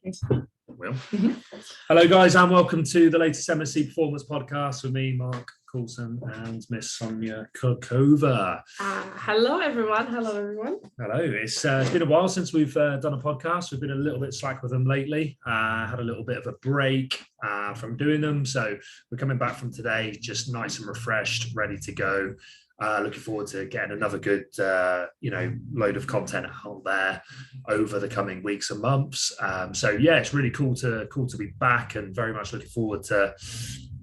Thanks. Will. Hello, guys, and welcome to the latest MSC Performance Podcast with me, Mark Coulson, and Miss Sonia Kokova. Hello, everyone. Hello. It's been a while since we've done a podcast. We've been a little bit slack with them lately. Had a little bit of a break from doing them, so we're coming back from today, just nice and refreshed, ready to go. Looking forward to getting another good, load of content out there over the coming weeks and months. It's really cool to be back, and very much looking forward to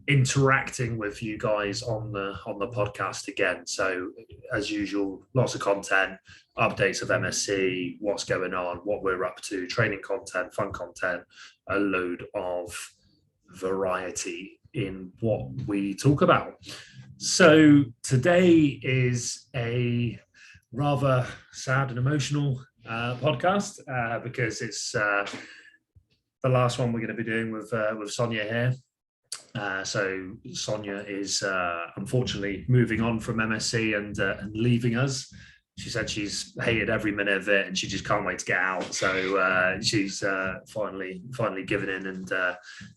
interacting with you guys on the podcast again. So, as usual, lots of content, updates of MSC, what's going on, what we're up to, training content, fun content, a load of variety in what we talk about. So today is a rather sad and emotional podcast because it's the last one we're going to be doing with Sonia here. So Sonia is unfortunately moving on from MSC and leaving us. She said she's hated every minute of it and she just can't wait to get out. So she's finally given in and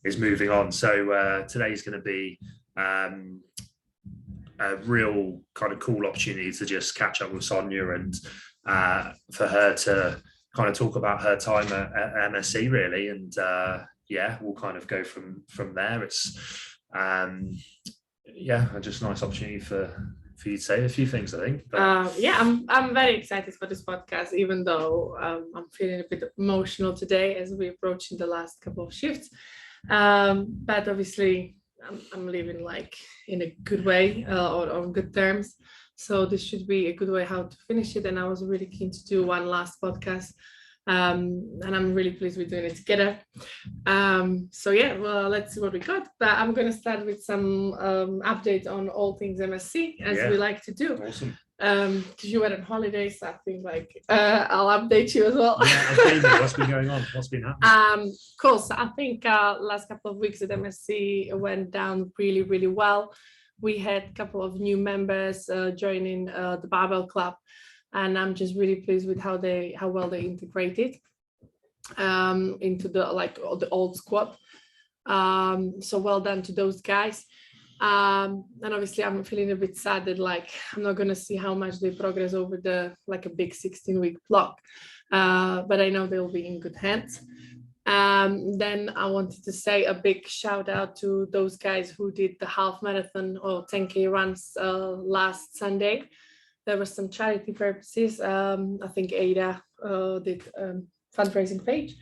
is moving on. So today's going to be a real kind of cool opportunity to just catch up with Sonia and for her to kind of talk about her time at MSC really, and we'll kind of go from there. It's just a nice opportunity for you to say a few things, I think. I'm very excited for this podcast, even though I'm feeling a bit emotional today as we're approaching the last couple of shifts, but obviously I'm leaving like in a good way or on good terms. So this should be a good way how to finish it. And I was really keen to do one last podcast. And I'm really pleased we're doing it together. Let's see what we got. But I'm going to start with some update on all things MSC, as we like to do. Awesome. Because you were on holidays, so I think I'll update you as well. What's been going on? What's been happening? Cool. So I think last couple of weeks at MSC went down really, really well. We had a couple of new members joining the Barbell Club, and I'm just really pleased with how well they integrated into the old squad. So well done to those guys. And obviously I'm feeling a bit sad that I'm not going to see how much they progress over a big 16-week block, but I know they'll be in good hands. Then I wanted to say a big shout out to those guys who did the half marathon or 10K runs last Sunday. There were some charity purposes. I think Ada did fundraising page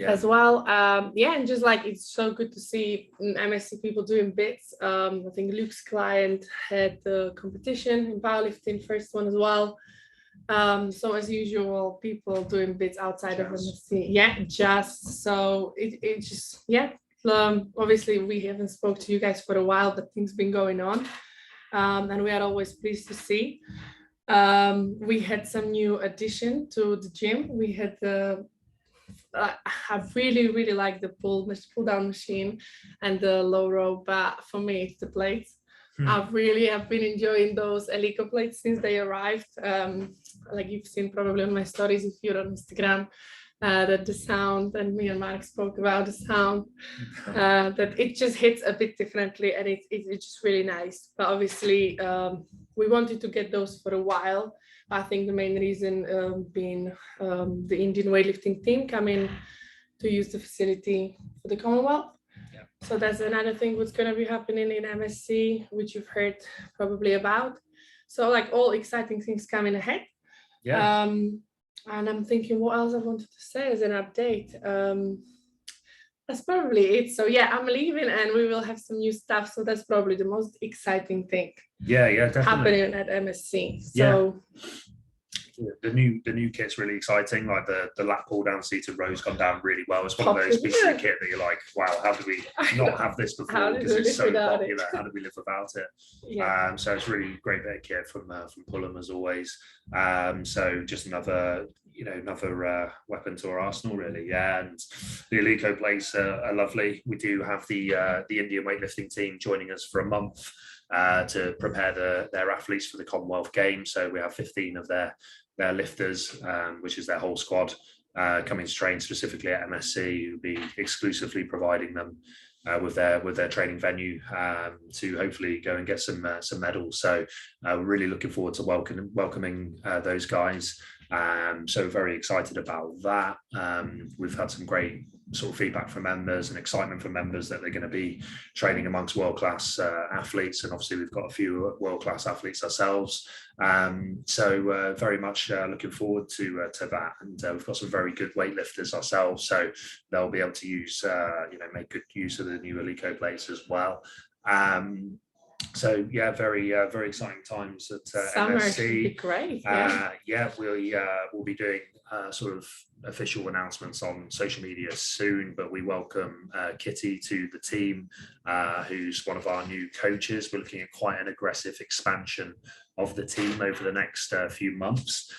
as well. And just it's so good to see MSC people doing bits. I think Luke's client had the competition in powerlifting, first one as well. So as usual, people doing bits outside of MSC. Obviously we haven't spoke to you guys for a while, but things been going on. And we are always pleased to see. We had some new addition to the gym. We had I really like the pull down machine and the low row, but for me it's the plates. I've been enjoying those Elico plates since they arrived. You've seen probably on my stories if you're on Instagram, that the sound, and me and Mark spoke about the sound, that it just hits a bit differently, and it's just really nice. But obviously we wanted to get those for a while. I think the main reason being the Indian weightlifting team coming to use the facility for the Commonwealth. Yeah. So that's another thing what's going to be happening in MSC, which you've heard probably about. So all exciting things coming ahead. Yeah. And I'm thinking what else I wanted to say as an update. That's probably it. So I'm leaving and we will have some new stuff. So that's probably the most exciting thing. Definitely happening at MSC. So the new kit's really exciting. Like the lat pull down seated rows come down really well. It's one of those pieces of kit that you're like, wow, how did we not have this before? Because it's so popular. How did we live without it? Yeah. So it's really great bit of kit from Pullum as always. So just another weapon to our arsenal really. Yeah, and the Alico plates are lovely. We do have the Indian weightlifting team joining us for a month to prepare their athletes for the Commonwealth Games. So we have 15 of their lifters, which is their whole squad, coming to train specifically at MSC, who'll be exclusively providing them with their training venue to hopefully go and get some medals. So we're really looking forward to welcoming those guys. So very excited about that. We've had some great sort of feedback from members and excitement from members that they're going to be training amongst world-class athletes, and obviously we've got a few world-class athletes ourselves. So very much looking forward to that, and we've got some very good weightlifters ourselves, so they'll be able to use make good use of the new Alico plates as well. So yeah, very exciting times at Summer MSC. should be great. We'll be doing sort of official announcements on social media soon, but we welcome Kitty to the team, who's one of our new coaches. We're looking at quite an aggressive expansion of the team over the next few months.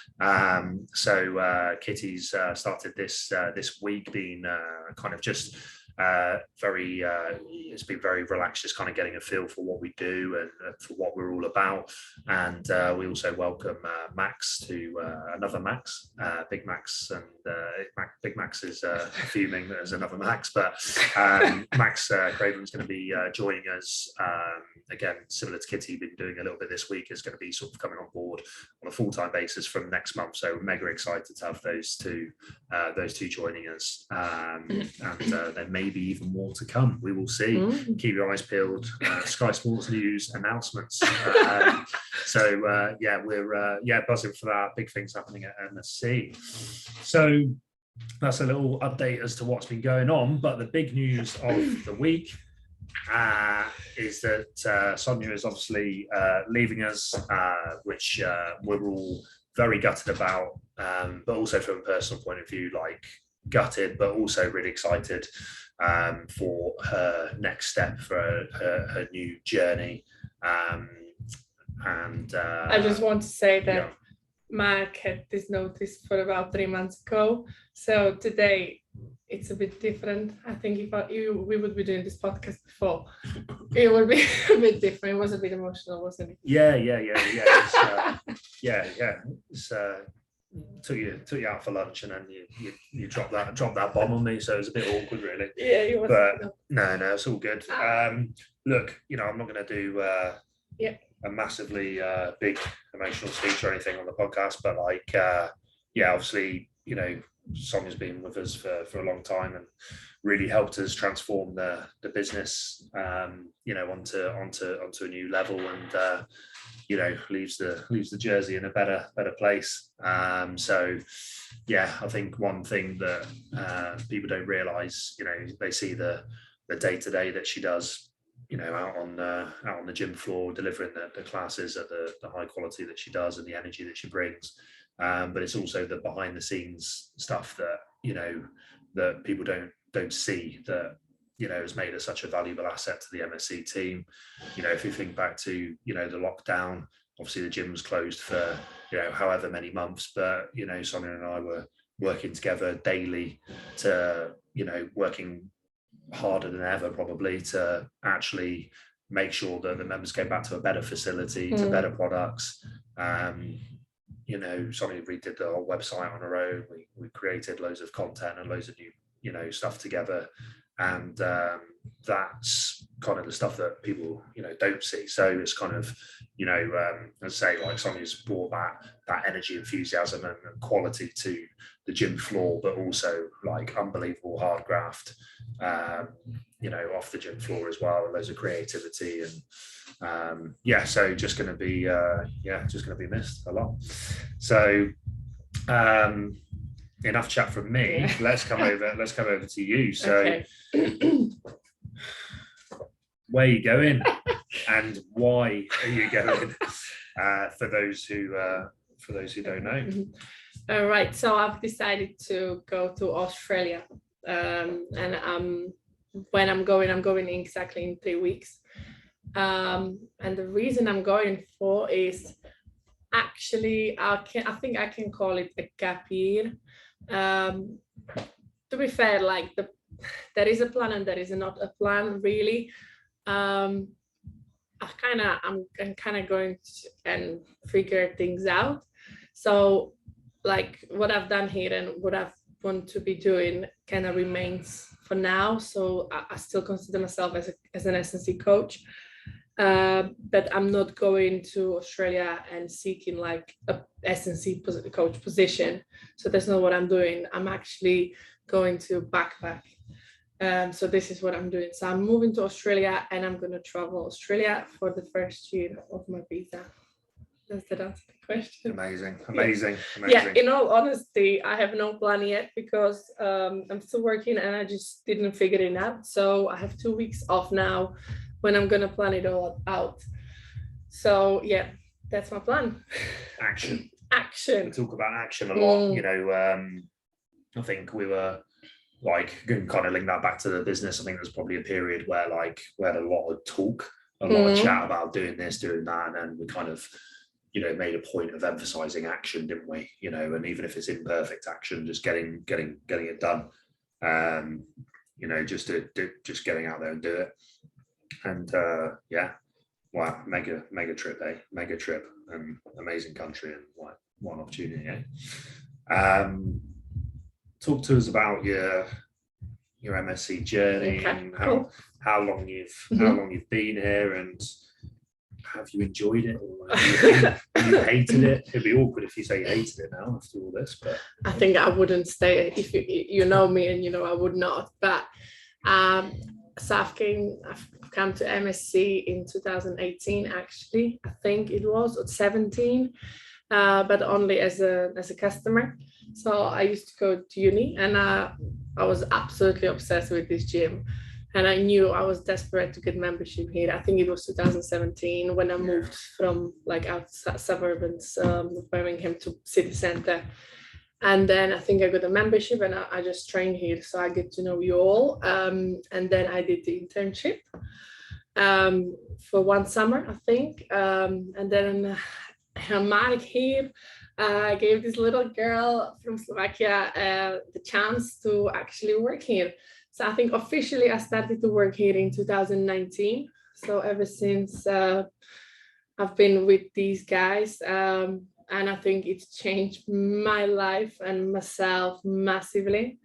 So Kitty's started this week, being kind of just it's been very relaxed, just kind of getting a feel for what we do and for what we're all about. And we also welcome Max to another Max, Big Max, and Big Max is fuming that there's another Max, but Max Craven's going to be joining us again, similar to Kitty, been doing a little bit this week, is going to be sort of coming on board on a full-time basis from next month. So we're mega excited to have those two joining us, and there may be even more to come. We will see. Keep your eyes peeled. Sky Sports News announcements. We're buzzing for that. Big things happening at MSC. So that's a little update as to what's been going on. But the big news of the week is that Sonia is obviously leaving us, which we're all very gutted about, but also from a personal point of view, like gutted, but also really excited for her next step, for her new journey. And I just want to say that Mark had this notice for about 3 months ago. So today it's a bit different. I think if we would be doing this podcast before, it would be a bit different. It was a bit emotional, wasn't it? Yeah. It's, took you out for lunch, and then you dropped that bomb on me, so it was a bit awkward, really. Yeah, it was. But no, it's all good. Look, I'm not going to do a massively big emotional speech or anything on the podcast, but obviously, Sonia's been with us for a long time and really helped us transform the business, onto a new level, and leaves the jersey in a better place. So I think one thing that people don't realize, they see the day-to-day that she does, out on the gym floor, delivering the classes at the high quality that she does and the energy that she brings. But it's also the behind the scenes stuff that that people don't see, that has made her such a valuable asset to the MSC team. If you think back to the lockdown, obviously the gym was closed for however many months, but Sonia and I were working together daily to working harder than ever, probably, to actually make sure that the members came back to a better facility, to better products. Sonia redid the whole website on her own. We created loads of content and loads of new stuff together, and that's kind of the stuff that people don't see. So it's kind of I'd say, like, Sonia's brought that energy, enthusiasm and quality to the gym floor, but also like unbelievable hard graft off the gym floor as well, and loads of creativity, and so just going to be missed a lot. So enough chat from me. Let's come over to you. So okay. Where are you going and why are you going, for those who don't know? All right, so I've decided to go to Australia, and when I'm going exactly in 3 weeks, and the reason I'm going for is actually I think I can call it a gap year. To be fair, like there is a plan and there is not a plan, really. I'm kind of going to figure things out. So like what I've done here and what I've want to be doing kind of remains for now. So I still consider myself as an S&C coach. But I'm not going to Australia and seeking like a S&C coach position. So that's not what I'm doing. I'm actually going to backpack. So this is what I'm doing. So I'm moving to Australia and I'm going to travel Australia for the first year of my visa. Does that answer the question? Amazing. Yeah, in all honesty, I have no plan yet because I'm still working and I just didn't figure it out. So I have 2 weeks off now when I'm going to plan it all out. So yeah, that's my plan. Action. We talk about action a lot. You know, I think we were like, kind of link that back to the business. I think there's probably a period where like we had a lot of talk, a lot of chat about doing this, doing that, and then we kind of, you know, made a point of emphasizing action, didn't we? You know, and even if it's imperfect action, just getting it done. You know, just getting out there and do it. And yeah, wow, mega trip, mega trip, and amazing country, and what an opportunity. Talk to us about your MSC journey, and how long you've been here, and have you enjoyed it, or have you hated it? It'd be awkward if you say you hated it now after all this, but I think I wouldn't stay. If you know me, and you know I would not. But so I've come to MSC in 2018. Actually, I think it was, or 17, but only as a customer. So I used to go to uni, and I was absolutely obsessed with this gym. And I knew I was desperate to get membership here. I think it was 2017 when I moved from like outside suburbs of Birmingham to city centre. And then I think I got a membership and I just trained here. So I get to know you all. And then I did the internship for 1 summer, I think. And then Mark here gave this little girl from Slovakia the chance to actually work here. So I think officially I started to work here in 2019. So ever since I've been with these guys, and I think it's changed my life and myself massively.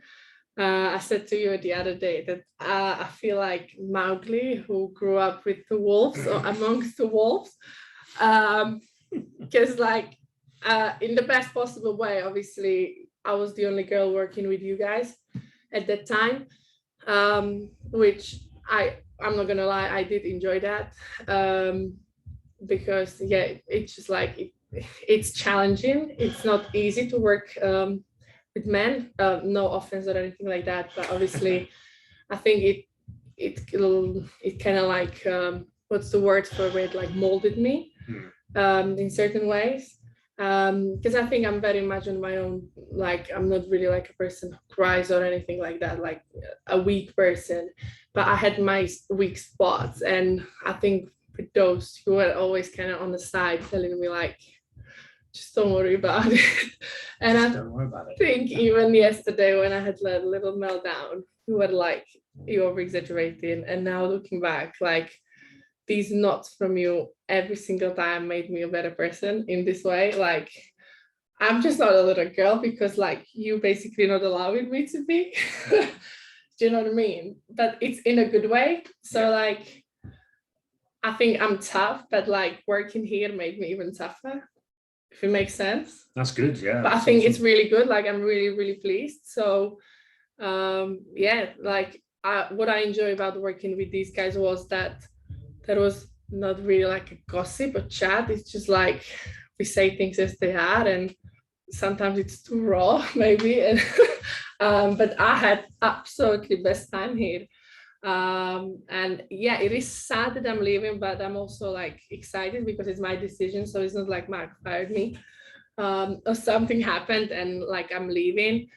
I said to you the other day that I feel like Mowgli, who grew up with the wolves or amongst the wolves, because like in the best possible way. Obviously, I was the only girl working with you guys at that time. Which I'm not gonna lie, I did enjoy that, because yeah, it's just like it's challenging. It's not easy to work with men. No offense or anything like that, but obviously, I think it kind of like what's the word for it? Like molded me in certain ways. Because I think I'm very much on my own, like I'm not really like a person who cries or anything like that, like a weak person, but I had my weak spots, and I think with those you were always kind of on the side telling me like, just don't worry about it. And I don't worry about it. think even yesterday when I had a little meltdown, you were like, you're over exaggerating, and now looking back, like these notes from you every single time made me a better person in this way. Like I'm just not a little girl because like you basically not allowing me to be. Do you know what I mean? But it's in a good way. So like I think I'm tough, but like working here made me even tougher, if it makes sense. That's good, yeah. But I think it's really good. Like I'm really pleased. So yeah, like what I enjoy about working with these guys was that there was not really like a gossip or chat. It's just like we say things as they are, and sometimes it's too raw, maybe. And but I had absolutely best time here. And yeah, it is sad that I'm leaving, but I'm also like excited because it's my decision. So it's not like Mark fired me or something happened and like I'm leaving.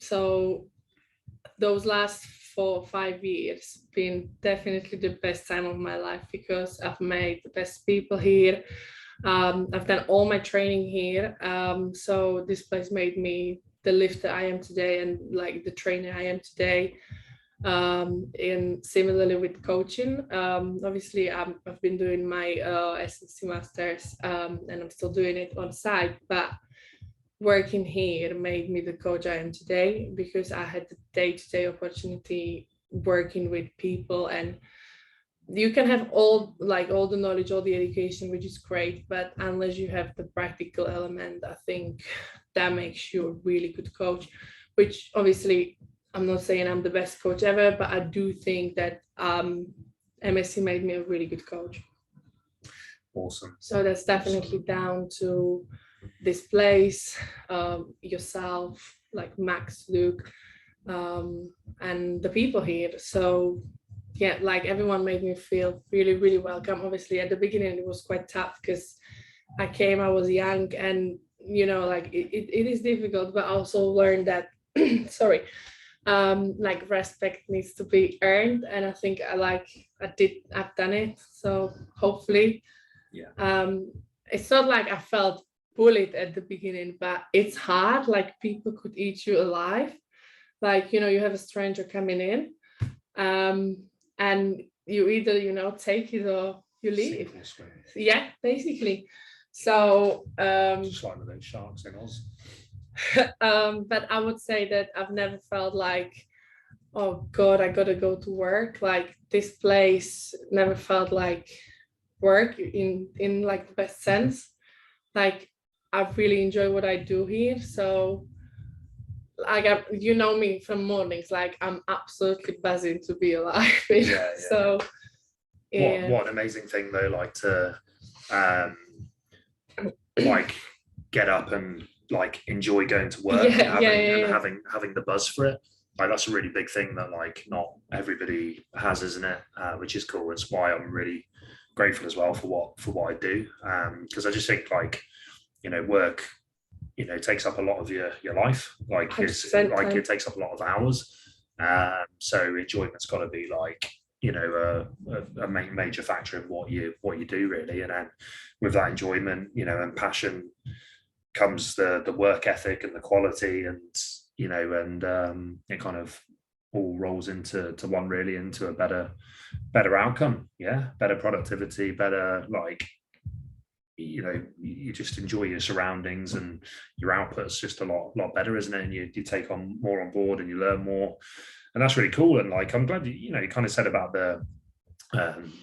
So those last 4 or 5 years been definitely the best time of my life because I've made the best people here. I've done all my training here. So this place made me the lifter I am today and like the trainer I am today. And similarly with coaching, obviously I've been doing my S&C masters and I'm still doing it on site, but working here made me the coach I am today, because I had the day-to-day opportunity working with people, and you can have all the knowledge, all the education, which is great, but unless you have the practical element, I think that makes you a really good coach, which obviously I'm not saying I'm the best coach ever, but I do think that MSC made me a really good coach. Awesome. So that's definitely down to this place, yourself, like Max, Luke, and the people here. So yeah, like everyone made me feel really, really welcome. Obviously at the beginning it was quite tough because I was young, and like it is difficult, but I also learned that sorry, like respect needs to be earned, and I think I've done it. So hopefully, it's not like I felt bullied at the beginning, but it's hard. Like people could eat you alive. Like you have a stranger coming in, and you either take it or you leave. Yeah, basically. So just like those sharks in Oz. But I would say that I've never felt like, oh God, I gotta go to work. Like this place never felt like work in like the best sense. Like I really enjoy what I do here. So like me from mornings, like I'm absolutely buzzing to be alive. So yeah. What an amazing thing though, like to like get up and like enjoy going to work and having the buzz for it. Like that's a really big thing that like not everybody has, isn't it? Which is cool. It's why I'm really grateful as well for what I do, because I just think like work takes up a lot of your life. Like it takes up a lot of hours, so enjoyment's got to be like a major factor in what you do really. And then with that enjoyment and passion comes the work ethic and the quality, and it kind of all rolls into one really, into a better outcome. Better productivity, better like you just enjoy your surroundings, and your output's just a lot better, isn't it? And you take on more on board and you learn more, and that's really cool. And like I'm glad you kind of said about the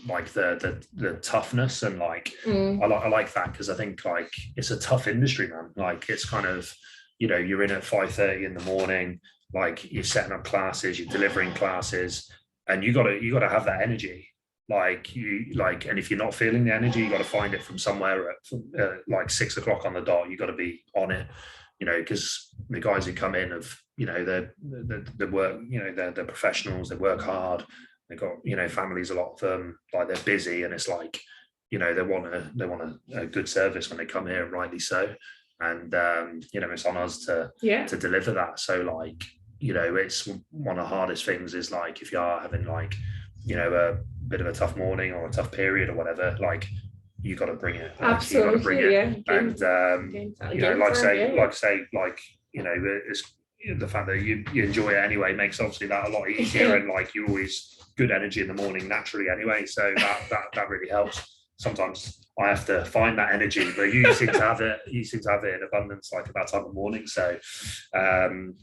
like the toughness, and like I like that, because I think like it's a tough industry, man. Like it's kind of you're in at 5:30 in the morning, like you're setting up classes, you're delivering classes, and you gotta have that energy. And if you're not feeling the energy, you got to find it from somewhere at like 6 o'clock on the dot. You got to be on it, because the guys who come in they work, they're professionals, they work hard, they've got families, a lot of them, like they're busy, and it's like they want a good service when they come here, and rightly so. And it's on us to deliver that. So like it's one of the hardest things is like if you are having like a bit of a tough morning or a tough period or whatever, like you got to bring it. Absolutely, you got to bring it. It's the fact that you enjoy it anyway makes obviously that a lot easier, and like you're always good energy in the morning naturally anyway, so that really helps. Sometimes I have to find that energy, but you seem to have it in abundance, like at that time of morning. So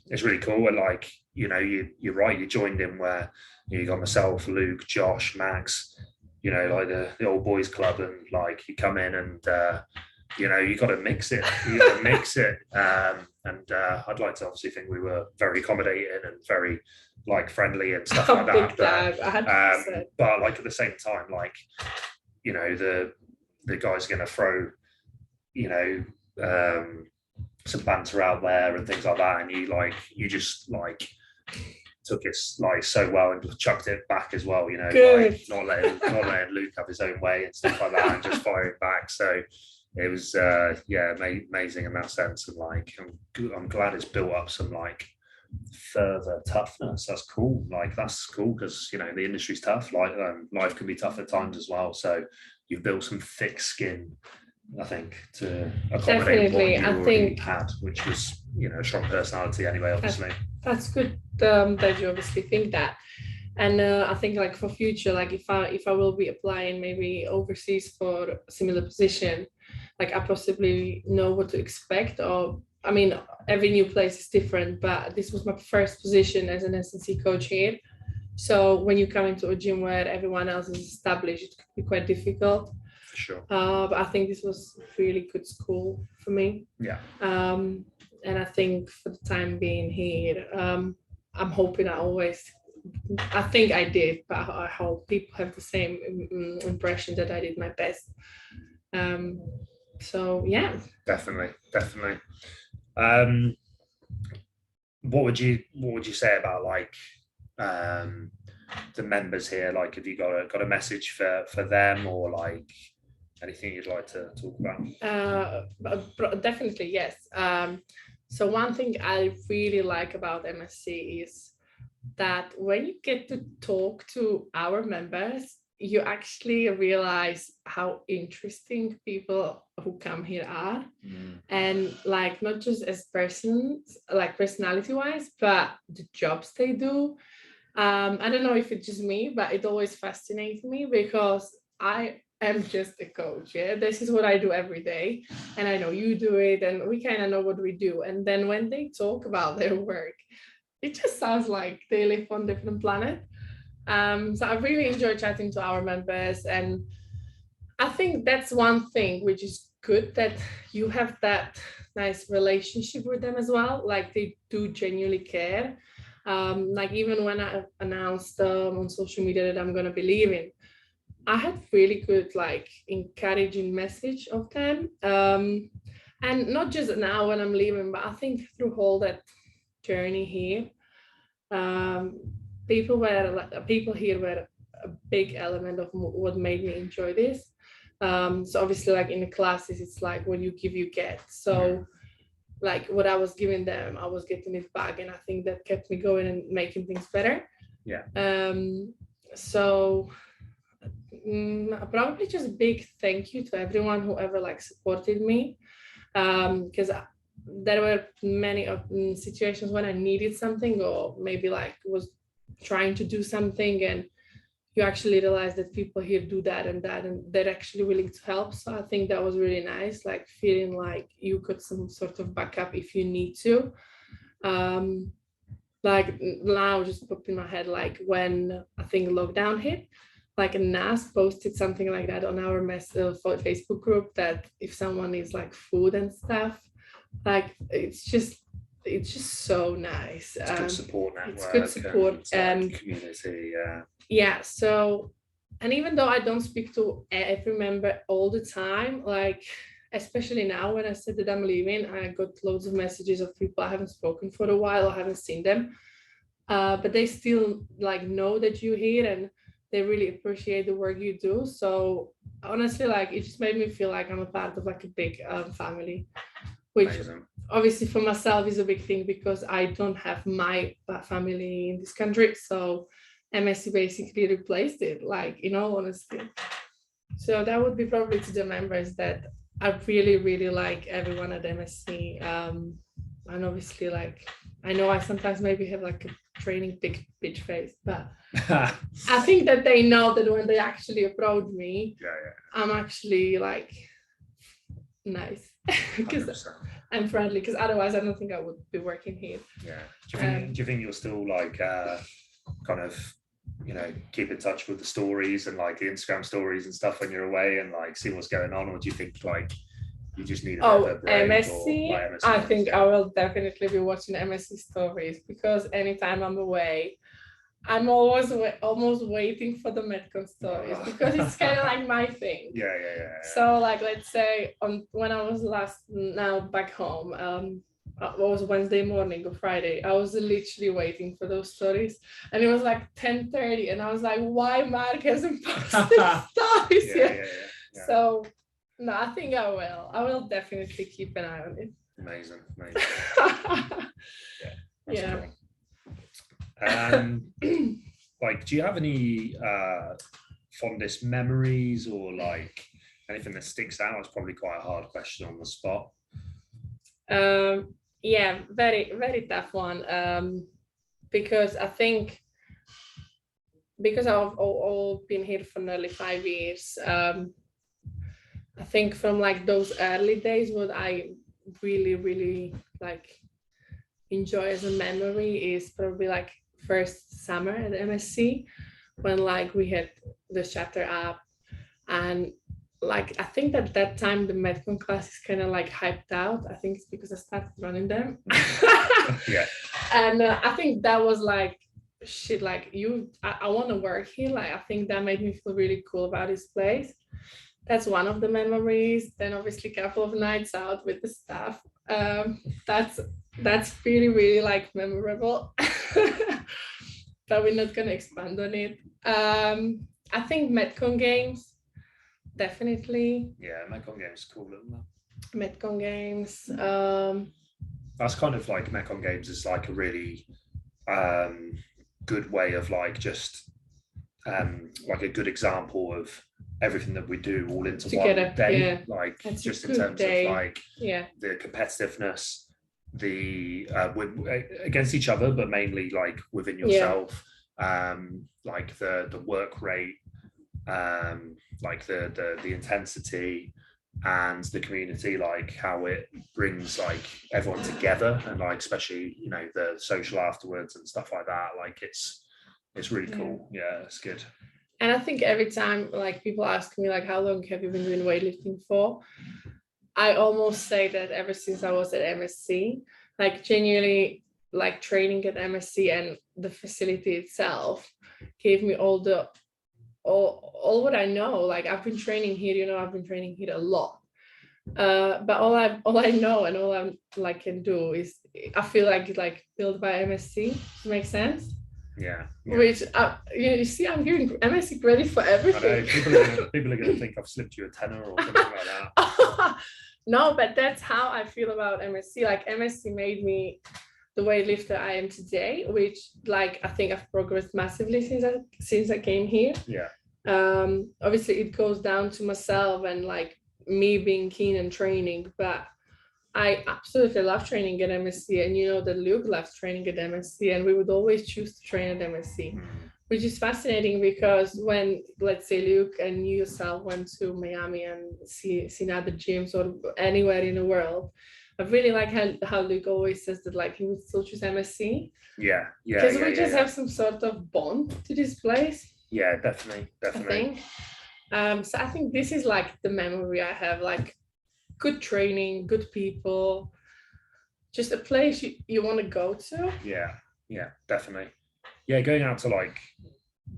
it's really cool. And like you're right, you joined in where you got myself, Luke, Josh, Max, like the old boys club, and like you come in and you got to mix it. And I'd like to obviously think we were very accommodating and very like friendly and stuff like that. But like at the same time, like the guy's going to throw some banter out there and things like that, and you just like took it like so well and chucked it back as well, like not letting Luke have his own way and stuff like that, and just firing back. So it was amazing in that sense. And like I'm glad it's built up some like further toughness. That's cool. Like that's cool, because the industry's tough. Like life can be tough at times as well. So you've built some thick skin, I think, to accommodate what you already had, which was a strong personality anyway, obviously. That's good that you obviously think that. And I think like for future, like if I will be applying maybe overseas for a similar position, like I possibly know what to expect, or I mean, every new place is different, but this was my first position as an S&C coach here. So when you come into a gym where everyone else is established, it could be quite difficult. For sure. But I think this was really good school for me. Yeah. And I think for the time being here, I'm hoping I think I did, but I hope people have the same impression that I did my best. So yeah. Definitely. What would you say about like the members here? Like, have you got a message for them, or like anything you'd like to talk about? Definitely, yes. So one thing I really like about MSC is that when you get to talk to our members, you actually realize how interesting people who come here are. And like, not just as persons, like personality wise, but the jobs they do. I don't know if it's just me, but it always fascinates me because I am just a coach. Yeah, this is what I do every day, and I know you do it, and we kind of know what we do. And then when they talk about their work, it just sounds like they live on a different planet. So I really enjoy chatting to our members, and I think that's one thing which is good, that you have that nice relationship with them as well. Like, they do genuinely care. Like, even when I announced on social media that I'm going to be leaving, I had really good, like, encouraging message of them. And not just now when I'm leaving, but I think through all that journey here, people here were a big element of what made me enjoy this. So obviously, like in the classes, it's like when you give, you get. So like what I was giving them, I was getting it back, and I think that kept me going and making things better. Yeah. So probably just big thank you to everyone who ever like supported me, because there were many situations when I needed something, or maybe like was trying to do something, and you actually realize that people here do that, and they're actually willing to help. So I think that was really nice, like feeling like you got some sort of backup if you need to. Like now just popped in my head, like when I think lockdown hit, like a NAS posted something like that on our Facebook group, that if someone needs like food and stuff, like it's just so nice. It's good support network. It's good support and community. Yeah. So, and even though I don't speak to every member all the time, like especially now when I said that I'm leaving, I got loads of messages of people I haven't spoken for a while, I haven't seen them, but they still like know that you're here, and they really appreciate the work you do. So honestly, like it just made me feel like I'm a part of like a big family, which Amazing. Obviously for myself is a big thing, because I don't have my family in this country. So MSC basically replaced it, like, in all honesty. So that would be probably to the members, that I really, really like everyone at MSC. And obviously, like, I know I sometimes maybe have like a training bitch face, but I think that they know that when they actually approach me, I'm actually like nice, because I'm friendly, because otherwise I don't think I would be working here. Yeah. Do you think you'll still like kind of, you know, keep in touch with the stories and like the Instagram stories and stuff when you're away, and like see what's going on, or do you think like you just need a break? MSC, or, like, MSC I think I will definitely be watching MSC stories, because anytime I'm away, I'm always almost waiting for the Metcon stories, because it's kind of like my thing. Yeah. So like, let's say when I was now back home, it was Wednesday morning or Friday, I was literally waiting for those stories, and it was like 10:30, and I was like, why Mark hasn't posted stories yet? Yeah. So no, I think I will definitely keep an eye on it. Amazing. Yeah. Like, do you have any fondest memories, or like anything that sticks out? It's probably quite a hard question on the spot. Yeah, very, very tough one. Because I think, because I've all been here for nearly 5 years, I think from like those early days, what I really, really like enjoy as a memory is probably like first summer at MSC, when like we had the chapter up, and like I think that that time the Metcon class is kind of like hyped out. I think it's because I started running them. Yeah. And I think that was like shit, like I want to work here. Like I think that made me feel really cool about this place. That's one of the memories. Then obviously a couple of nights out with the staff. That's really, really like memorable. But we're not gonna expand on it. I think Metcon games, definitely. Yeah, Mekong Games cool, isn't that? Metcon games. That's kind of like Mekong Games is like a really good way of like just like a good example of everything that we do all into Together, one day. yeah. Like That's a just in good terms day. of like Yeah. the competitiveness, the against each other, but mainly like within yourself. Like the work rate, like the intensity and the community, like how it brings like everyone together, and like especially, you know, the social afterwards and stuff like that. Like it's really cool. Yeah, it's good. And I think every time like people ask me like how long have you been doing weightlifting for, I almost say that ever since I was at MSC, like genuinely like training at MSC and the facility itself gave me all what I know. Like I've been training here, you know, I've been training here a lot. But all I know and all I like can do is I feel like it's like built by MSC. Makes sense? Yeah. Which you see, I'm giving MSC credit for everything. People are gonna think I've slipped you a tenner or something like that. No, but that's how I feel about MSC. Like MSC made me the weightlifter I am today, which like I think I've progressed massively since I came here. Yeah. Obviously it goes down to myself and like me being keen and training, but I absolutely love training at MSC, and you know that Luke loves training at MSC, and we would always choose to train at MSC, which is fascinating because when, let's say, Luke and you yourself went to Miami and seen other gyms or anywhere in the world, I really like how Luke always says that like he would still choose MSC. Yeah. Because we just have some sort of bond to this place. Yeah, definitely. I think. So I think this is like the memory I have, like good training, good people, just a place you want to go to. Yeah, definitely. Yeah, going out to like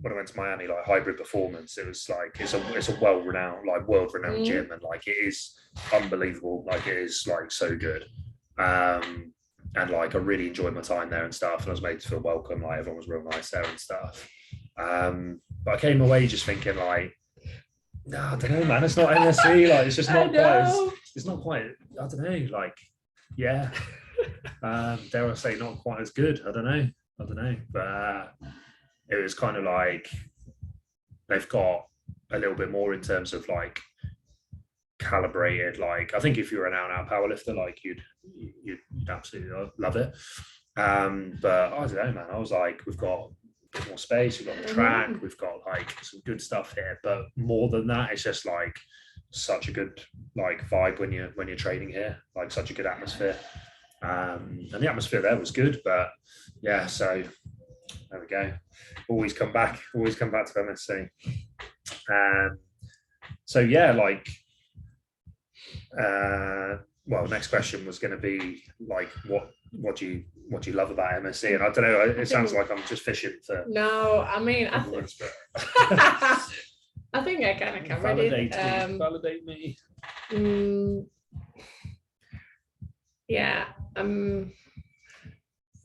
when I went to Miami, like Hybrid Performance, it was like it's a well-renowned, like world-renowned gym, and like it is unbelievable. Like it is like so good. And like I really enjoyed my time there and stuff, and I was made to feel welcome. Like everyone was real nice there and stuff. But I came away just thinking like, no, I don't know, man. It's not MSC. Like it's just not quite. It's not quite. I don't know. Like, yeah. Dare I say, not quite as good. I don't know. But it was kind of like they've got a little bit more in terms of like calibrated. Like I think if you're an out-and-out powerlifter, like you'd absolutely love it. But I don't know, man. I was like, we've got a bit more space, we've got the track, we've got like some good stuff here, but more than that, it's just like such a good like vibe when you're training here, like such a good atmosphere. And the atmosphere there was good, but yeah, so there we go. Always come back to MSC. So yeah, like well, next question was going to be like what do you love about MSC? And I don't know, it sounds like I'm just fishing for. No, I mean, I think I think I kind of covered it. Validate me. Yeah.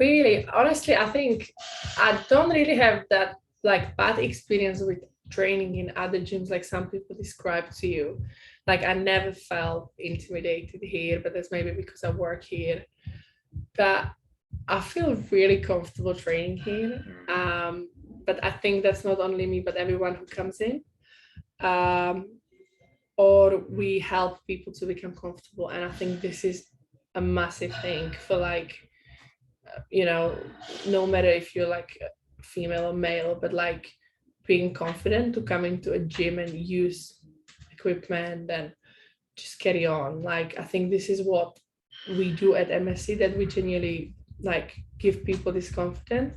Really, honestly, I think I don't really have that like bad experience with training in other gyms like some people describe to you. Like I never felt intimidated here, but that's maybe because I work here. But I feel really comfortable training here. But I think that's not only me, but everyone who comes in. Or we help people to become comfortable. And I think this is a massive thing for like, you know, no matter if you're like female or male, but like being confident to come into a gym and use equipment and just carry on. Like I think this is what we do at MSC, that we genuinely like give people this confidence.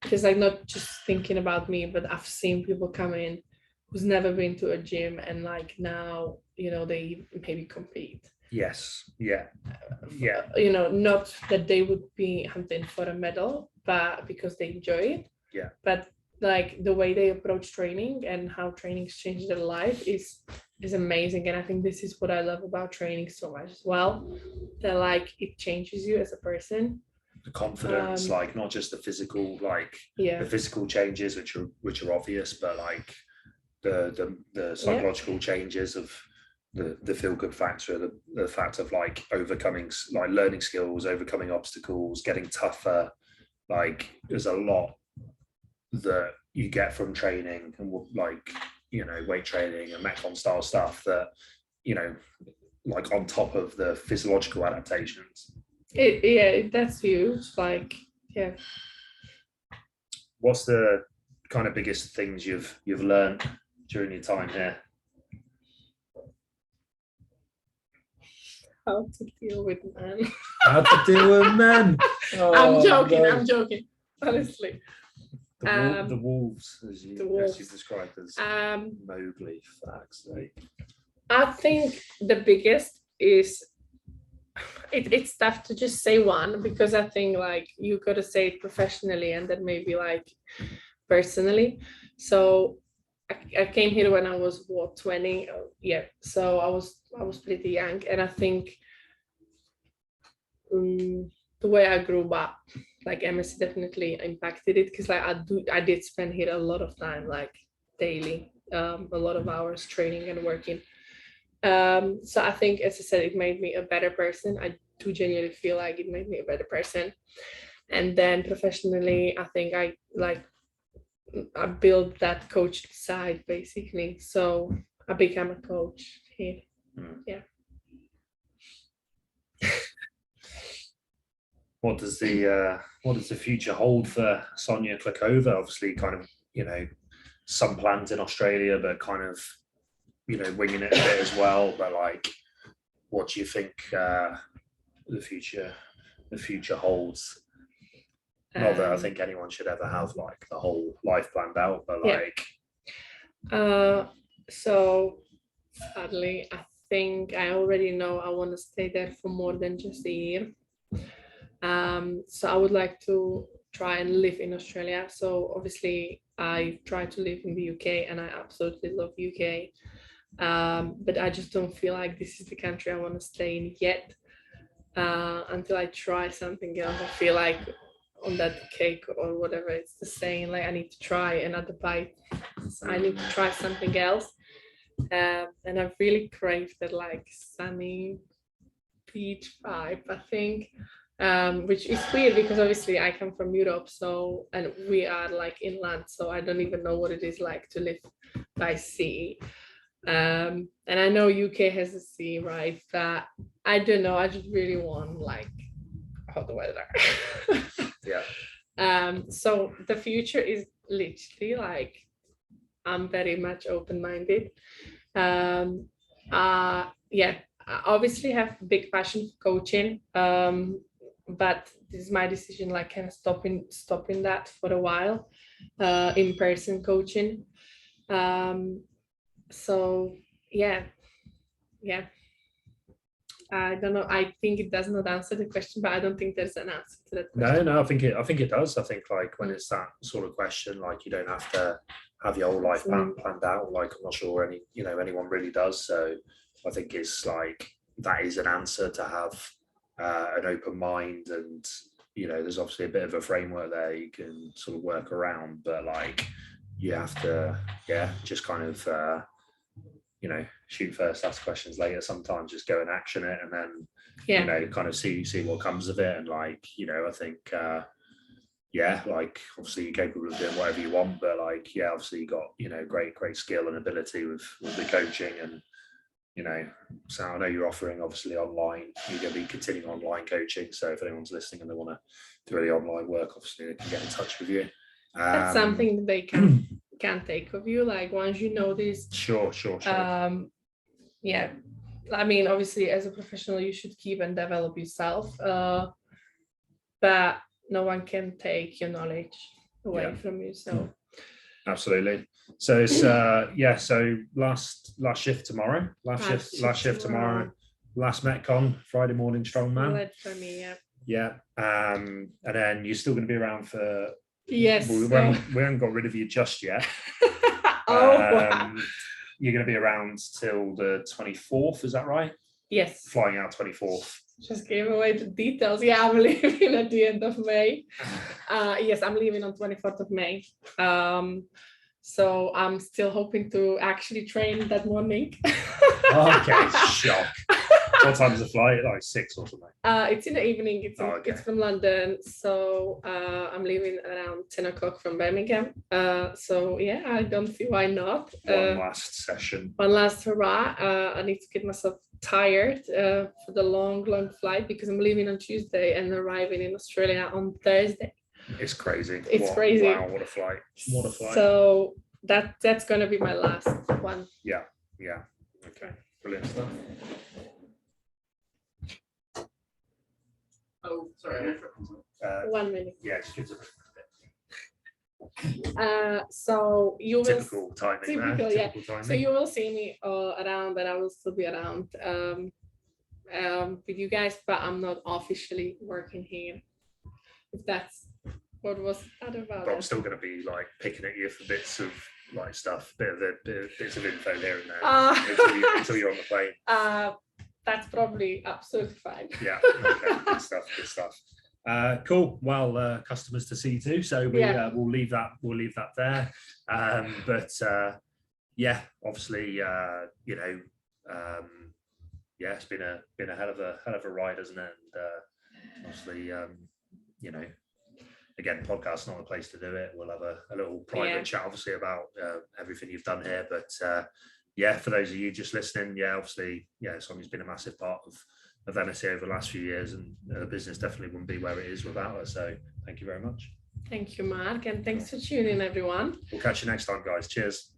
Because like not just thinking about me, but I've seen people come in who's never been to a gym and like now, you know, they maybe compete. Yes. Yeah. You know, not that they would be hunting for a medal, but because they enjoy it. Yeah. But like the way they approach training and how training's changed their life is amazing. And I think this is what I love about training so much as well. That like it changes you as a person. The confidence, like not just the physical, like the physical changes which are obvious, but like the psychological changes of the feel good factor, the fact of like overcoming, like learning skills, overcoming obstacles, getting tougher. Like there's a lot that you get from training and like, you know, weight training and Metcon style stuff that, you know, like on top of the physiological adaptations. That's huge. Like, yeah. What's the kind of biggest things you've learned during your time here? How to deal with men. How to deal with men. Oh, I'm joking. Honestly. The wolves, as you described as Mowgli, for fuck's sake. I think the biggest is it's tough to just say one, because I think like you gotta say it professionally and then maybe like personally. So I came here when I was 20. So I was pretty young, and I think the way I grew up, like MSC definitely impacted it, because like I did spend here a lot of time, like daily, a lot of hours training and working. So I think, as I said, it made me a better person. I do genuinely feel like it made me a better person. And then professionally, I think I built that coach side basically. So I became a coach here. Yeah. What does the future hold for Sonia Klikova? Obviously, kind of, you know, some plans in Australia, but kind of, you know, winging it a bit as well. But like, what do you think the future holds? Not that I think anyone should ever have like the whole life planned out, but like. So sadly, I think I already know I want to stay there for more than just a year. So I would like to try and live in Australia. So obviously I try to live in the UK and I absolutely love UK. But I just don't feel like this is the country I want to stay in yet. Until I try something else. I feel like on that cake or whatever it's the saying, like I need to try another bite. So I need to try something else. And I've really craved that like sunny beach vibe, I think. Which is weird because obviously I come from Europe, so, and we are like inland, so I don't even know what it is like to live by sea. And I know UK has a sea, right? But I don't know, I just really want like hot weather. So the future is literally like, I'm very much open-minded. I obviously have big passion for coaching, but this is my decision, like kind of stopping that for a while, in-person coaching. So yeah. I don't know. I think it does not answer the question, but I don't think there's an answer to that question. No, I think it does. I think like when it's that sort of question, like you don't have to have your whole life planned out. Like I'm not sure anyone really does. So I think it's like that is an answer to have an open mind, and there's obviously a bit of a framework there you can sort of work around, but like you have to just kind of shoot first, ask questions later. Sometimes just go and action it, and then kind of see what comes of it. And like I think like obviously you're capable of doing whatever you want, but like obviously you got great skill and ability with the coaching. And so I know you're offering obviously online, you're going to be continuing online coaching, so if anyone's listening and they want to do any online work, obviously they can get in touch with you. That's something that they can take of you, like once you know this. Sure. I mean, obviously, as a professional, you should keep and develop yourself, but no one can take your knowledge away from you. So absolutely. So it's so last shift tomorrow. Last shift tomorrow. Last Metcon, Friday morning strongman. Led for me, yeah. And then you're still going to be around for. Yes. We haven't got rid of you just yet. You're going to be around till the 24th, is that right? Yes. Flying out 24th. Just gave away the details. Yeah, I'm leaving at the end of May. Yes, I'm leaving on 24th of May. So I'm still hoping to actually train that morning. Okay, shock. What time is the flight? Like 6 or something? It's in the evening. It's from London. So I'm leaving around 10 o'clock from Birmingham. So yeah, I don't see why not. One last session. One last hurrah. I need to get myself tired for the long flight because I'm leaving on Tuesday and arriving in Australia on Thursday. It's crazy. It's crazy. Wow, what a flight. What a flight. So that's going to be my last one. Yeah. Okay. Brilliant stuff. Oh, sorry. 1 minute. Yeah, just gives so you will typical timing. Typical timing. So you will see me around, but I will still be around with you guys, but I'm not officially working here. If that's what was other about. But I'm still going to be like picking at you for bits of like stuff, bits of info here and there until you're on the plane. That's probably absolutely fine. Yeah, okay. Good stuff. Cool. Well, customers to see too. So we'll leave that there. But obviously, it's been a hell of a ride, hasn't it? And obviously, again, podcast's not the place to do it. We'll have a little private chat, obviously, about everything you've done here. But for those of you just listening, obviously, Sonia's been a massive part of MSC over the last few years, and the business definitely wouldn't be where it is without her. So thank you very much. Thank you, Mark, and thanks for tuning in, everyone. We'll catch you next time, guys. Cheers.